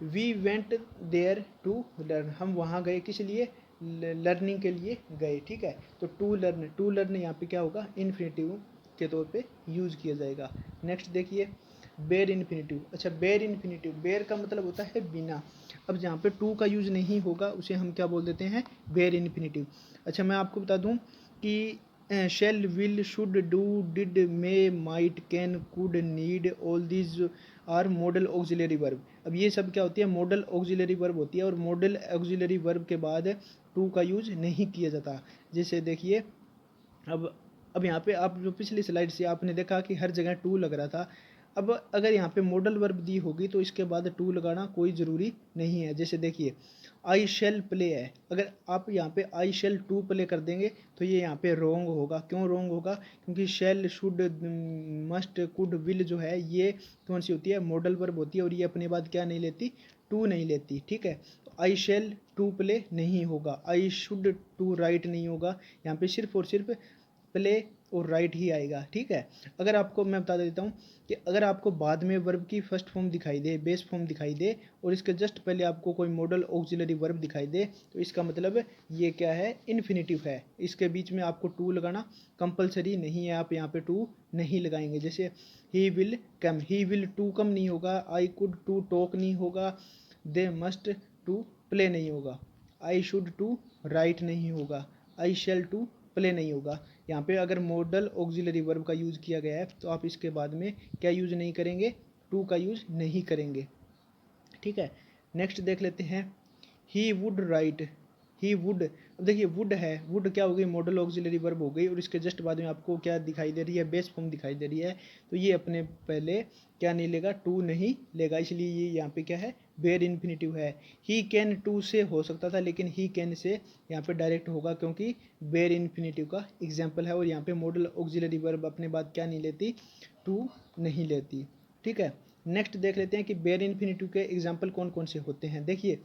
we went there to learn, हम वहाँ गए किस लिए? लर्निंग के लिए गए, ठीक है। तो टू लर्न यहाँ पे क्या होगा? इन्फिनेटिव के तौर पे यूज़ किया जाएगा। नेक्स्ट देखिए, बेर इन्फिनेटिव, अच्छा बेर इन्फिनेटिव, बेर का मतलब होता है बिना, अब जहाँ पे टू का यूज़ नहीं होगा उसे हम क्या बोल देते हैं? बेर इन्फिनेटिव। अच्छा मैं आपको बता दूँ कि shall will should do did may might can could need all these are modal auxiliary verb, अब ये सब क्या होती है? मॉडल ऑक्सिलरी वर्ब होती है, और मॉडल ऑक्सिलरी वर्ब के बाद टू का यूज नहीं किया जाता। जैसे देखिए, अब यहाँ पे आप जो पिछली स्लाइड से आपने देखा कि हर जगह टू लग रहा था, अब अगर यहाँ पे मॉडल वर्ब दी होगी तो इसके बाद टू लगाना कोई ज़रूरी नहीं है। जैसे देखिए, आई शेल प्ले है, अगर आप यहाँ पे आई शेल टू प्ले कर देंगे तो ये यहाँ पे रॉन्ग होगा। क्यों रॉन्ग होगा? क्योंकि shall, should, must, could, will जो है ये कौन सी होती है? मॉडल वर्ब होती है, और ये अपने बाद क्या नहीं लेती? टू नहीं लेती, ठीक है। तो आई शेल टू प्ले नहीं होगा, आई शुड टू राइट नहीं होगा, यहाँ पे सिर्फ और सिर्फ प्ले और राइट ही आएगा, ठीक है। अगर आपको मैं बता देता हूँ कि अगर आपको बाद में वर्ब की फर्स्ट फॉर्म दिखाई दे, बेस फॉर्म दिखाई दे, और इसके जस्ट पहले आपको कोई मॉडल ऑक्सिलरी वर्ब दिखाई दे, तो इसका मतलब ये क्या है? इन्फिनेटिव है। इसके बीच में आपको टू लगाना कंपलसरी नहीं है, आप यहाँ पे टू नहीं लगाएंगे। जैसे he will come, he will to come नहीं होगा, आई कुड टू टॉक नहीं होगा, दे मस्ट टू प्ले नहीं होगा, आई शुड टू राइट नहीं होगा, आई शेल टू प्ले नहीं होगा। यहाँ पे अगर मॉडल ऑक्सिलरी वर्ब का यूज़ किया गया है तो आप इसके बाद में क्या यूज़ नहीं करेंगे? टू का यूज़ नहीं करेंगे, ठीक है। नेक्स्ट देख लेते हैं, he would write, he would, अब देखिए वुड है, वुड क्या हो गई? मॉडल ऑक्सिलरी वर्ब हो गई, और इसके जस्ट बाद में आपको क्या दिखाई दे रही है? बेस फॉर्म दिखाई दे रही है, तो ये अपने पहले क्या नहीं लेगा? टू नहीं लेगा, इसलिए ये यहाँ पे क्या है? बेर इन्फिनेटिव है। ही कैन टू से हो सकता था, लेकिन ही कैन से यहाँ पे डायरेक्ट होगा, क्योंकि बेर इन्फिनेटिव का एग्जाम्पल है, और यहाँ पे मॉडल ऑक्सिलरी वर्ब अपने बाद क्या नहीं लेती? टू नहीं लेती, ठीक है। नेक्स्ट देख लेते हैं कि बेर इन्फिनेटिव के एग्जाम्पल कौन कौन से होते हैं। देखिए,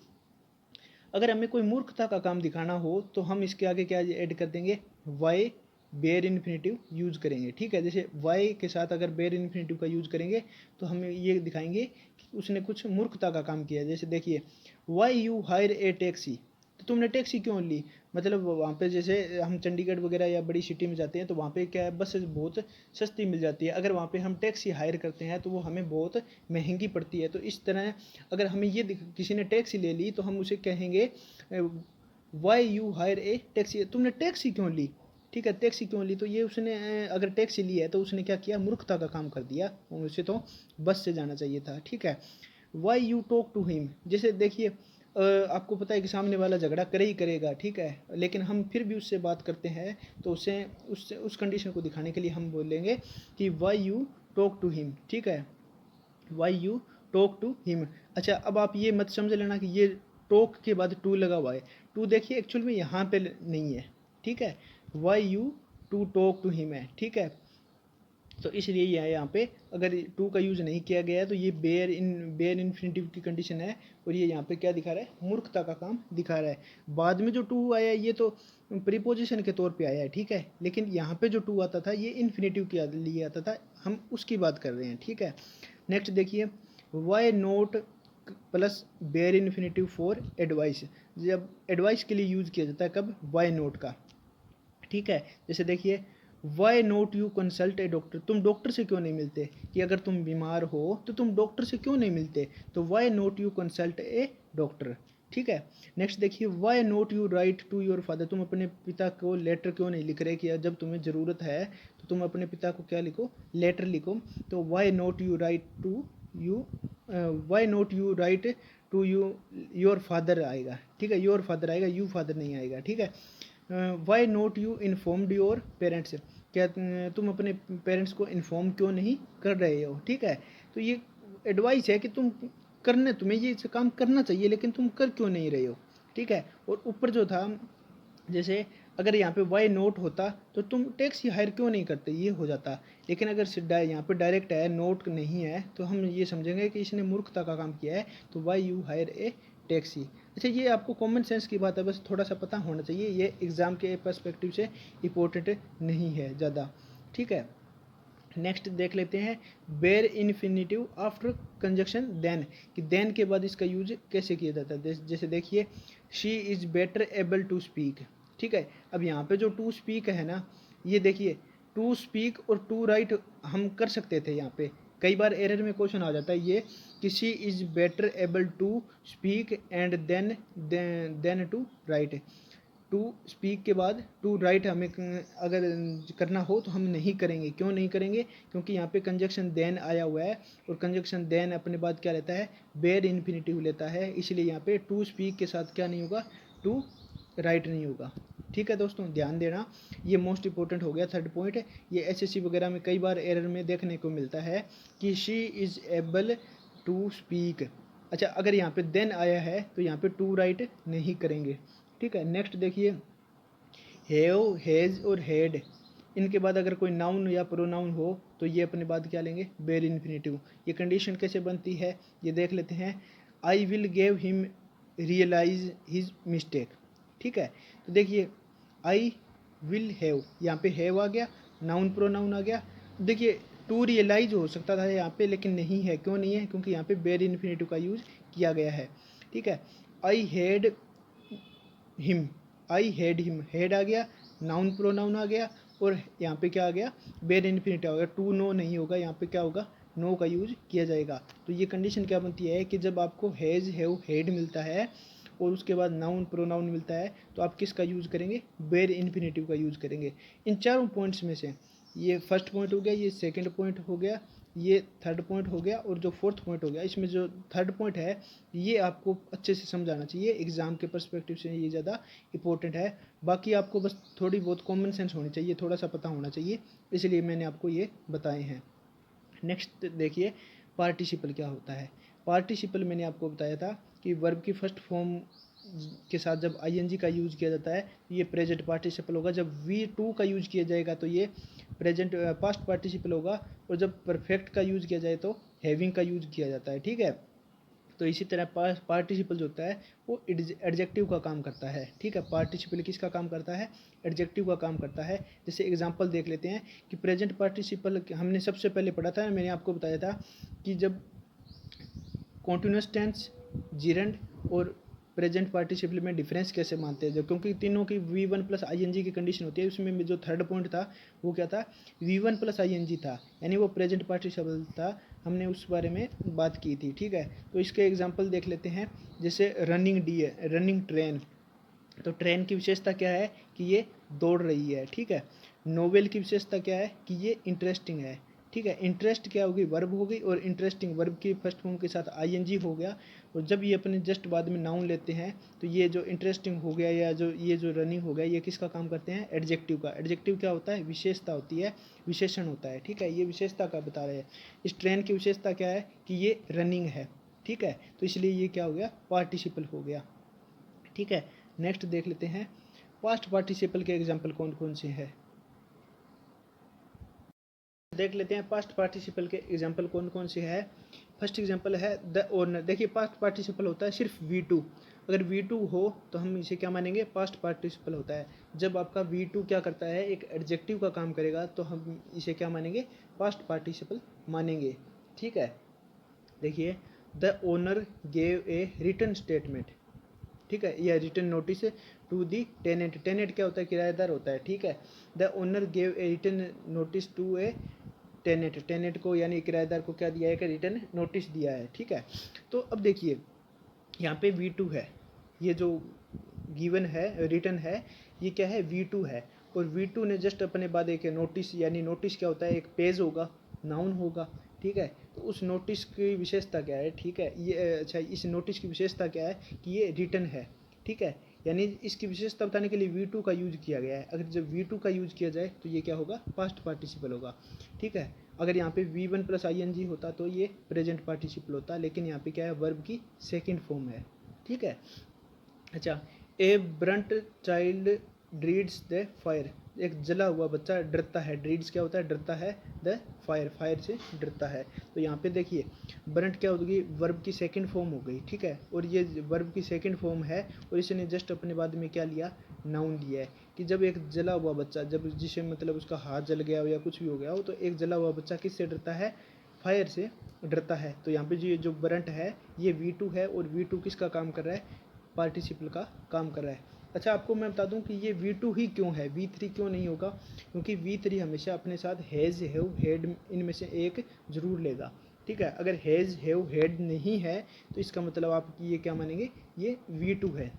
अगर हमें कोई मूर्खता का काम दिखाना हो तो हम इसके आगे क्या ऐड कर देंगे? वाई बेयर इन्फिनेटिव यूज़ करेंगे, ठीक है। जैसे वाई के साथ अगर बेयर इन्फिनेटिव का यूज़ करेंगे तो हम ये दिखाएंगे कि उसने कुछ मूर्खता का काम किया है। जैसे देखिए, why you hire A taxi, तो तुमने टैक्सी क्यों ली, मतलब वहाँ पे जैसे हम चंडीगढ़ वगैरह या बड़ी सिटी में जाते हैं तो वहाँ पे क्या है, बस बहुत सस्ती मिल जाती है। अगर वहाँ पे हम टैक्सी हायर करते हैं तो वो हमें बहुत महंगी पड़ती है। तो इस तरह अगर हमें ये किसी ने टैक्सी ले ली तो हम उसे कहेंगे why you hire A taxi, तुमने टैक्सी क्यों ली, ठीक है, टैक्सी क्यों ली। तो ये उसने अगर टैक्सी ली है तो उसने क्या किया, मूर्खता का काम कर दिया, उसे तो बस से जाना चाहिए था, ठीक है। Why you talk to him, जैसे देखिए आपको पता है कि सामने वाला झगड़ा करे ही करेगा, ठीक है, लेकिन हम फिर भी उससे बात करते हैं तो उस कंडीशन को दिखाने के लिए हम बोलेंगे कि why you talk to him, ठीक है, why you talk to him. अच्छा, अब आप ये मत समझ लेना कि ये टॉक के बाद टू लगा हुआ है, टू देखिए एक्चुअल में यहाँ पे नहीं है, ठीक है, why you to talk to him है, ठीक है। तो इसलिए ये है यहाँ पे अगर टू का यूज़ नहीं किया गया है तो ये बेयर इन्फिनेटिव की कंडीशन है, और ये यहाँ पे क्या दिखा रहा है, मूर्खता का काम दिखा रहा है। बाद में जो टू आया है ये तो प्रीपोजिशन के तौर पे आया है, ठीक है, लेकिन यहाँ पे जो टू आता था ये इन्फिनेटिव के लिए आता था, हम उसकी बात कर रहे हैं, ठीक है। नेक्स्ट देखिए, why not plus bare infinitive for advice, जब एडवाइस के लिए यूज़ किया जाता है कब, वाई नोट का, ठीक है। जैसे देखिए, why not you consult a doctor, तुम डॉक्टर से क्यों नहीं मिलते, कि अगर तुम बीमार हो तो तुम डॉक्टर से क्यों नहीं मिलते, तो why not you consult a doctor, ठीक है। नेक्स्ट देखिए, why not you write to your father, तुम अपने पिता को लेटर क्यों नहीं लिख रहे, कि जब तुम्हें ज़रूरत है तो तुम अपने पिता को क्या लिखो, लेटर लिखो। तो why not you write to you, why not you write to you your father आएगा, ठीक है, योर फादर आएगा, यू फादर नहीं आएगा, ठीक है। Why not you informed your parents, क्या तुम अपने पेरेंट्स को इन्फॉर्म क्यों नहीं कर रहे हो, ठीक है। तो ये एडवाइस है कि तुम्हें ये काम करना चाहिए लेकिन तुम कर क्यों नहीं रहे हो, ठीक है। और ऊपर जो था, जैसे अगर यहाँ पे वाई नोट होता तो तुम टैक्सी हायर क्यों नहीं करते, ये हो जाता, लेकिन अगर यहाँ पे डायरेक्ट है, नोट नहीं है, तो हम ये समझेंगे कि इसने मूर्खता का काम किया है, तो why you hire A taxi. अच्छा, ये आपको कॉमन सेंस की बात है, बस थोड़ा सा पता होना चाहिए, ये एग्ज़ाम के पर्सपेक्टिव से इम्पोर्टेंट नहीं है ज़्यादा, ठीक है। नेक्स्ट देख लेते हैं, bare infinitive after conjunction than, कि देन के बाद इसका यूज कैसे किया जाता है। जैसे देखिए, she is better able to speak, ठीक है। अब यहाँ पे जो टू स्पीक है ना, ये देखिए, टू स्पीक और टू राइट हम कर सकते थे, यहाँ पे कई बार एरर में क्वेश्चन आ जाता है ये कि she is better able to speak and than to write, to speak के बाद टू राइट हमें अगर करना हो तो हम नहीं करेंगे, क्यों नहीं करेंगे, क्योंकि यहाँ पे कंजक्शन देन आया हुआ है, और कंजक्शन देन अपने बाद क्या लेता है, बेयर इन्फिनेटिव लेता है, इसलिए यहाँ पे टू स्पीक के साथ क्या नहीं होगा, टू राइट नहीं होगा, ठीक है दोस्तों, ध्यान देना, ये मोस्ट इंपॉर्टेंट हो गया थर्ड पॉइंट। ये एसएससी वगैरह में कई बार एरर में देखने को मिलता है कि she is able to speak. अच्छा, अगर यहाँ पे देन आया है तो यहाँ पे टू राइट नहीं करेंगे, ठीक है। नेक्स्ट देखिए, हैव, हैज़ और हैड, इनके बाद अगर कोई नाउन या प्रोनाउन हो तो ये अपने बाद क्या लेंगे, बेयर इन्फिनेटिव। ये कंडीशन कैसे बनती है ये देख लेते हैं, I will give him realise his mistake, ठीक है। तो देखिए, आई विल हैव, यहाँ पे हैव आ गया, नाउन प्रोनाउन आ गया। देखिए, टू रियलाइज हो सकता था यहाँ पे, लेकिन नहीं है, क्यों नहीं है, क्योंकि यहाँ पे बेयर इन्फिनेटिव का यूज़ किया गया है, ठीक है। I had him, I had him, had आ गया, नाउन प्रोनाउन आ गया, और यहाँ पे क्या आ गया, बेयर इन्फिनेटिव आ गया, टू नो नहीं होगा, यहाँ पे क्या होगा, नो का यूज किया जाएगा। तो ये कंडीशन क्या बनती है कि जब आपको हैज़, हैव, हैड मिलता है और उसके बाद नाउन प्रोनाउन मिलता है तो आप किसका यूज़ करेंगे, बेयर इन्फिनेटिव का यूज़ करेंगे। इन चारों पॉइंट्स में से ये फर्स्ट पॉइंट हो गया, ये सेकंड पॉइंट हो गया, ये थर्ड पॉइंट हो गया, और जो फोर्थ पॉइंट हो गया, इसमें जो थर्ड पॉइंट है ये आपको अच्छे से समझाना चाहिए, एग्ज़ाम के पर्सपेक्टिव से ये ज़्यादा इंपॉर्टेंट है। बाकी आपको बस थोड़ी बहुत कॉमन सेंस होनी चाहिए, थोड़ा सा पता होना चाहिए, इसलिए मैंने आपको ये बताए हैं। नेक्स्ट देखिए, पार्टिसिपल क्या होता है। पार्टिसिपल मैंने आपको बताया था कि वर्ब की फर्स्ट फॉर्म के साथ जब आईएनजी का यूज़ किया जाता है ये प्रेजेंट पार्टिसिपल होगा, जब वी टू का यूज़ किया जाएगा तो ये प्रेजेंट पास्ट पार्टिसिपल होगा, और जब परफेक्ट का यूज़ किया जाए तो हैविंग का यूज़ किया जाता है, ठीक है। तो इसी तरह पार्टिसिपल जो होता है वो एडजेक्टिव का काम करता है, ठीक है। पार्टिसिपल किसका काम करता है? एडजेक्टिव का काम करता है। जैसे एग्जांपल देख लेते हैं कि प्रेजेंट पार्टिसिपल हमने सबसे पहले पढ़ा था, मैंने आपको बताया था कि जब कॉन्टिन्यूस टेंस, जीरेंड और प्रेजेंट पार्टिसिपल में डिफरेंस कैसे मानते हैं, जब क्योंकि तीनों की V1 प्लस ING की कंडीशन होती है। उसमें जो थर्ड पॉइंट था वो क्या था? V1 प्लस ING था, यानी वो प्रेजेंट पार्टिसिपल था। हमने उस बारे में बात की थी, ठीक है। तो इसके एग्जांपल देख लेते हैं। जैसे रनिंग डी है, रनिंग ट्रेन, तो ट्रेन की विशेषता क्या है? कि ये दौड़ रही है, ठीक है। नोवेल की विशेषता क्या है? कि ये इंटरेस्टिंग है, ठीक है। इंटरेस्ट क्या होगी? वर्ब होगी, और इंटरेस्टिंग वर्ब की फर्स्ट फॉर्म के साथ ING हो गया। और जब ये अपने जस्ट बाद में नाउन लेते हैं तो ये जो इंटरेस्टिंग हो गया या जो ये जो रनिंग हो गया, ये किसका काम करते हैं? एडजेक्टिव का। एडजेक्टिव क्या होता है? विशेषता होती है, विशेषण होता है, ठीक है। ये विशेषता का बता रहे हैं। इस ट्रेन की विशेषता क्या है? कि ये रनिंग है, ठीक है। तो इसलिए ये क्या हो गया? पार्टिसिपल हो गया, ठीक है। नेक्स्ट देख लेते हैं पास्ट पार्टिसिपल के एग्जाम्पल कौन कौन से हैं। देख लेते हैं पास्ट पार्टिसिपल के एग्जाम्पल कौन कौन से है। फर्स्ट एग्जाम्पल है द ओनर। देखिए पास्ट पार्टिसिपल होता है सिर्फ V2। अगर V2 हो तो हम इसे क्या मानेंगे? पास्ट पार्टिसिपल होता है। जब आपका V2 क्या करता है? एक एडजेक्टिव का काम करेगा, तो हम इसे क्या मानेंगे? पास्ट पार्टिसिपल मानेंगे, ठीक है। देखिए the owner gave a written statement, ठीक है, यह return notice to the tenant. Tenant क्या होता है? किराएदार होता है, ठीक है। The owner gave a return notice to a tenant. Tenant को यानी किराएदार को क्या दिया है? कि रिटर्न नोटिस दिया है, ठीक है। तो अब देखिए यहाँ पे V2 है, ये जो गिवन है, रिटर्न है, ये क्या है? V2 है। और V2 ने जस्ट अपने बाद एक नोटिस, यानी नोटिस क्या होता है? एक पेज होगा, नाउन होगा, ठीक है। तो उस नोटिस की विशेषता क्या है? ठीक है, ये अच्छा, इस नोटिस की विशेषता क्या है? कि ये रिटर्न है, ठीक है। यानी इसकी विशेषता बताने के लिए V2 का यूज किया गया है। अगर जब V2 का यूज किया जाए तो ये क्या होगा? पास्ट पार्टिसिपल होगा, ठीक है। अगर यहाँ पे V1 प्लस ING होता तो ये प्रेजेंट पार्टिसिपल होता, लेकिन यहाँ पे क्या है? वर्ब की सेकेंड फॉर्म है, ठीक है। अच्छा, ए ब्रंट चाइल्ड ड्रीड्स द फायर। एक जला हुआ बच्चा डरता है। ड्रीड्स क्या होता है? डरता है। द फायर, फायर से डरता है। तो यहाँ पे देखिए ब्रंट क्या होगी? वर्ब की सेकंड फॉर्म हो गई, ठीक है। और ये वर्ब की सेकंड फॉर्म है, और इसने जस्ट अपने बाद में क्या लिया? नाउन लिया है। कि जब एक जला हुआ बच्चा, जब जिसे मतलब उसका हाथ जल गया हो या कुछ भी हो गया हो, तो एक जला हुआ बच्चा किससे डरता है? फायर से डरता है। तो यहाँ पे जो ब्रंट है ये V2 है, और V2 किसका काम कर रहा है? पार्टिसिपल का काम कर रहा है। अच्छा, आपको मैं बता दूं कि ये V2 ही क्यों है, V3 क्यों नहीं होगा? क्योंकि V3 हमेशा अपने साथ हैज़, हैव, हैड इनमें से एक जरूर लेगा, ठीक है। अगर हैज़, हैव, हैड नहीं है तो इसका मतलब आप ये क्या मानेंगे? ये V2 है,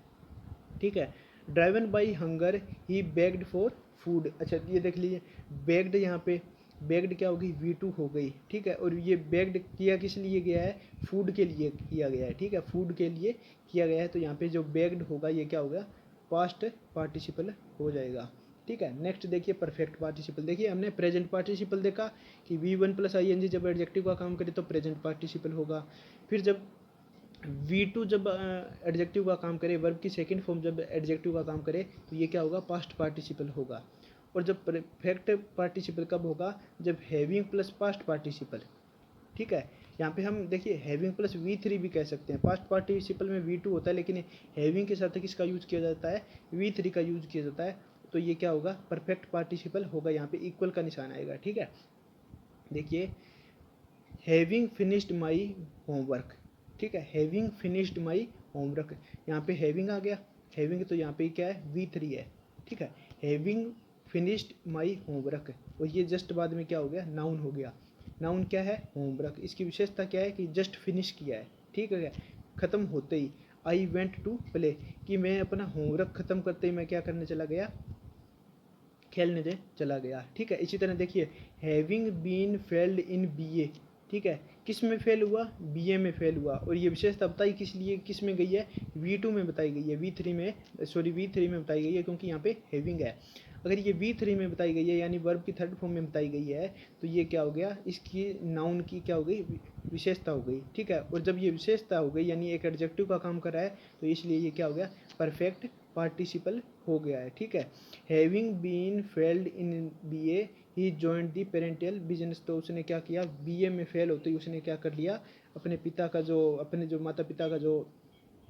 ठीक है। Driven by hunger he bagged for food. अच्छा, ये देख लीजिए बेग्ड, यहाँ पे बेग्ड क्या होगी? V2 हो गई, ठीक है। और ये बेग्ड किया किस लिए गया है? फूड के लिए किया गया है, ठीक है, फूड के लिए किया गया है। तो यहाँ पे जो बेग्ड होगा ये क्या होगा? पास्ट पार्टिसिपल हो जाएगा, ठीक है। नेक्स्ट देखिए परफेक्ट पार्टिसिपल। देखिए हमने प्रेजेंट पार्टिसिपल देखा कि V1 प्लस ING जब एडजेक्टिव का काम करे तो प्रेजेंट पार्टिसिपल होगा। फिर जब V2 जब एडजेक्टिव का काम करे, वर्ब की सेकंड फॉर्म जब एडजेक्टिव का काम करे, तो ये क्या होगा? पास्ट पार्टिसिपल होगा। और जब परफेक्ट पार्टिसिपल कब होगा? जब हैविंग प्लस पास्ट पार्टिसिपल, ठीक है। यहाँ पे हम देखिए हैविंग प्लस V3 भी कह सकते हैं। पास्ट पार्टिसिपल में V2 होता है, लेकिन हैविंग के साथ किसका यूज किया जाता है? V3 का यूज किया जाता है। तो ये क्या होगा? परफेक्ट पार्टिसिपल होगा। यहाँ पे इक्वल का निशान आएगा, ठीक है। देखिए हैविंग फिनिश्ड माई होमवर्क, ठीक है। हैविंग फिनिश्ड माई होमवर्क, यहाँ पे हैविंग आ गया। हैविंग तो यहाँ पे क्या है? V3 है, ठीक है। हैविंग फिनिश्ड माई होमवर्क, और ये जस्ट बाद में क्या हो गया? नाउन हो गया। नाउन क्या है? होमवर्क। इसकी विशेषता क्या है? कि जस्ट फिनिश किया है, ठीक है, ख़त्म होते ही। आई वेंट टू प्ले, कि मैं अपना होमवर्क ख़त्म करते ही मैं क्या करने चला गया? खेलने से चला गया, ठीक है। इसी तरह देखिए having been failed in BA, ठीक है। किस में फेल हुआ? BA में फेल हुआ। और ये विशेषता बताई किस लिए, किस में गई है? V2 में बताई गई है, V3 में, सॉरी V3 में बताई गई है, क्योंकि यहाँ पे हैविंग है। अगर ये V3 में बताई गई है यानी वर्ब की थर्ड फॉर्म में बताई गई है, तो ये क्या हो गया? इसकी नाउन की क्या हो गई? विशेषता हो गई, ठीक है। और जब ये विशेषता हो गई यानी एक एडजेक्टिव का काम कर रहा है, तो इसलिए ये क्या हो गया? परफेक्ट पार्टिसिपल हो गया है, ठीक है। Having been failed in BA he joined the parental business, तो उसने क्या किया? BA में फेल होते ही उसने क्या कर लिया? अपने जो माता पिता का जो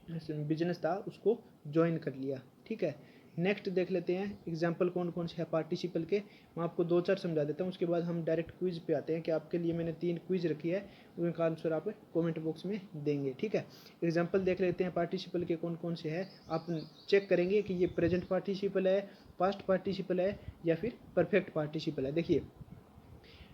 बिजनेस था उसको ज्वाइन कर लिया। ठीक है, नेक्स्ट देख लेते हैं एग्जाम्पल कौन कौन से हैं पार्टिसिपल के। मैं आपको 2-4 समझा देता हूँ, उसके बाद हम डायरेक्ट क्विज पे आते हैं कि आपके लिए मैंने 3 क्विज रखी है, उनका आंसर आप कमेंट बॉक्स में देंगे। ठीक है, एग्जाम्पल देख लेते हैं पार्टिसिपल के कौन कौन से हैं। आप चेक करेंगे कि ये प्रेजेंट पार्टिसिपल है, पास्ट पार्टिसिपल है या फिर परफेक्ट पार्टिसिपल है। देखिए,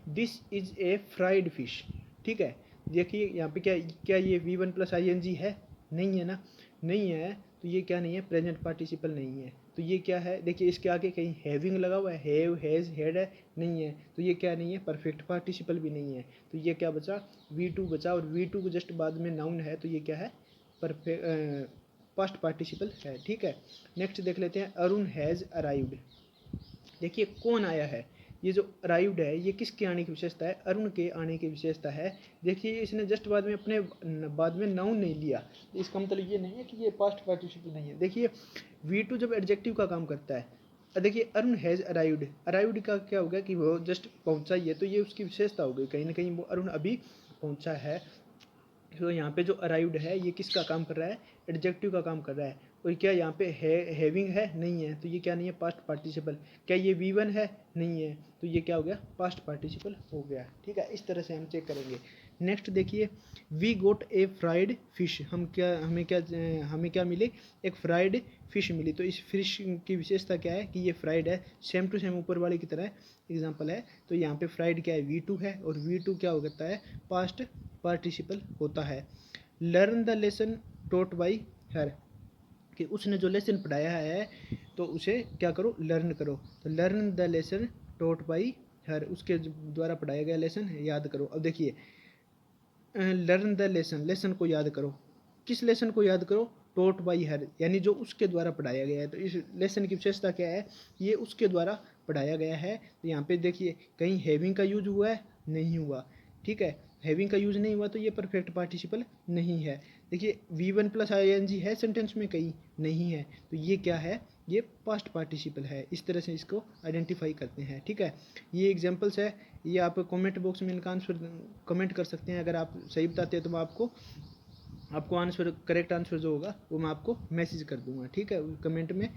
this is a fried fish. ठीक है, देखिए यहाँ पे क्या ये V1+ing है? नहीं है ना, नहीं है, तो ये क्या नहीं है, प्रेजेंट पार्टिसिपल नहीं है। तो ये क्या है, देखिए इसके आगे कहीं हैविंग लगा हुआ है, हैव, हैज़, हैड है, नहीं है, तो ये क्या नहीं है, परफेक्ट पार्टिसिपल भी नहीं है। तो ये क्या बचा, V2 बचा, और V2 को जस्ट बाद में नाउन है, तो ये क्या है, परफेक्ट पास्ट पार्टिसिपल है। ठीक है, नेक्स्ट देख लेते हैं, अरुण हैज़ अराइव्ड। देखिए कौन आया है, ये जो अराइव्ड है ये किसके आने की विशेषता है, अरुण के आने की विशेषता है। देखिए इसने जस्ट बाद में अपने बाद में नाउन नहीं लिया, इसका मतलब ये नहीं है कि ये पास्ट पार्टिसिपल नहीं है। देखिए V2 जब एडजेक्टिव का काम करता है, देखिए अरुण हैज़ अराइव्ड, अराइव्ड का क्या हो गया कि वो जस्ट पहुंचा ही है, तो ये उसकी विशेषता हो गई, कहीं ना कहीं वो अरुण अभी पहुंचा है। तो यहाँ पे जो अराइव्ड है ये किसका काम कर रहा है, एडजेक्टिव का काम कर रहा है। और क्या यहाँ पे हैविंग है, नहीं है, तो ये क्या नहीं है, पास्ट पार्टिसिपल। क्या ये V1 है, नहीं है, तो ये क्या हो गया, पास्ट पार्टिसिपल हो गया। ठीक है, इस तरह से हम चेक करेंगे। नेक्स्ट देखिए, we got a fried fish, हमें क्या मिले, एक फ्राइड फिश मिली। तो इस फिश की विशेषता क्या है कि ये फ्राइड है, सेम टू सेम ऊपर वाले की तरह एग्जाम्पल है। तो यहाँ पे फ्राइड क्या है, V2 है, और V2 क्या हो सकता है, पास्ट पार्टिसिपल होता है। Learn the lesson taught by her, कि उसने जो लेसन पढ़ाया है तो उसे क्या करो, लर्न करो। तो learn the lesson taught by her, उसके द्वारा पढ़ाया गया लेसन याद करो। अब देखिए, लर्न द लेसन, लेसन को याद करो, किस लेसन को याद करो, टोट बाई हर, यानी जो उसके द्वारा पढ़ाया गया है। तो इस लेसन की विशेषता क्या है, ये उसके द्वारा पढ़ाया गया है। तो यहाँ पे देखिए कहीं हैविंग का यूज हुआ है, नहीं हुआ। ठीक है, हैविंग का यूज नहीं हुआ तो ये परफेक्ट पार्टिसिपल नहीं है। देखिए V1+ing है सेंटेंस में, कहीं नहीं है, तो ये क्या है, ये पास्ट पार्टिसिपल है। इस तरह से इसको आइडेंटिफाई करते हैं। ठीक है, ये एग्जांपल्स है, ये आप कमेंट बॉक्स में इनका आंसर कमेंट कर सकते हैं। अगर आप सही बताते हैं तो मैं आपको आंसर, करेक्ट आंसर जो होगा वो मैं आपको मैसेज कर दूंगा। ठीक है, कमेंट में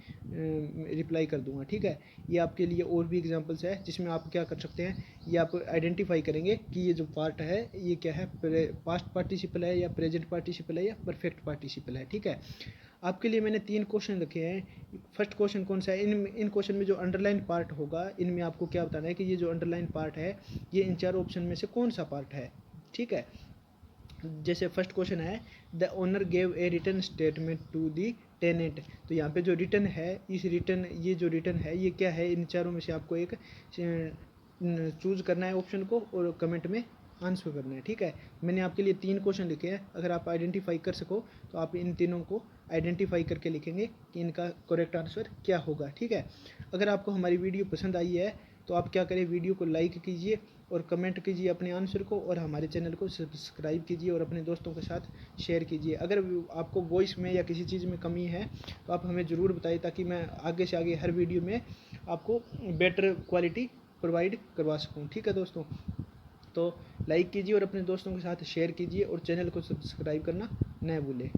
रिप्लाई कर दूंगा। ठीक है, ये आपके लिए और भी एग्जांपल्स है जिसमें आप क्या कर सकते हैं, ये आप आइडेंटिफाई करेंगे कि ये जो पार्ट है ये क्या है, पास्ट पार्टिसिपल है या प्रेजेंट पार्टिसिपल है या परफेक्ट पार्टिसिपल है। ठीक है, आपके लिए मैंने 3 क्वेश्चन रखे हैं। फर्स्ट क्वेश्चन कौन सा है, इन क्वेश्चन में जो अंडरलाइन पार्ट होगा इनमें आपको क्या बताना है कि ये जो अंडरलाइन पार्ट है ये इन 4 ऑप्शन में से कौन सा पार्ट है। ठीक है, जैसे फर्स्ट क्वेश्चन है, the owner gave a return statement to the tenant. तो यहाँ पे जो रिटर्न है, ये जो रिटर्न है ये क्या है, इन चारों में से आपको एक चूज करना है ऑप्शन को और कमेंट में आंसर करना है। ठीक है, मैंने आपके लिए 3 क्वेश्चन लिखे हैं, अगर आप आइडेंटिफाई कर सको तो आप इन तीनों को आइडेंटिफाई करके लिखेंगे कि इनका करेक्ट आंसर क्या होगा। ठीक है, अगर आपको हमारी वीडियो पसंद आई है तो आप क्या करें, वीडियो को लाइक कीजिए और कमेंट कीजिए अपने आंसर को, और हमारे चैनल को सब्सक्राइब कीजिए और अपने दोस्तों के साथ शेयर कीजिए। अगर आपको वॉइस में या किसी चीज़ में कमी है तो आप हमें ज़रूर बताइए, ताकि मैं आगे से आगे हर वीडियो में आपको बेटर क्वालिटी प्रोवाइड करवा सकूँ। ठीक है दोस्तों, तो लाइक कीजिए और अपने दोस्तों के साथ शेयर कीजिए और चैनल को सब्सक्राइब करना न भूलें।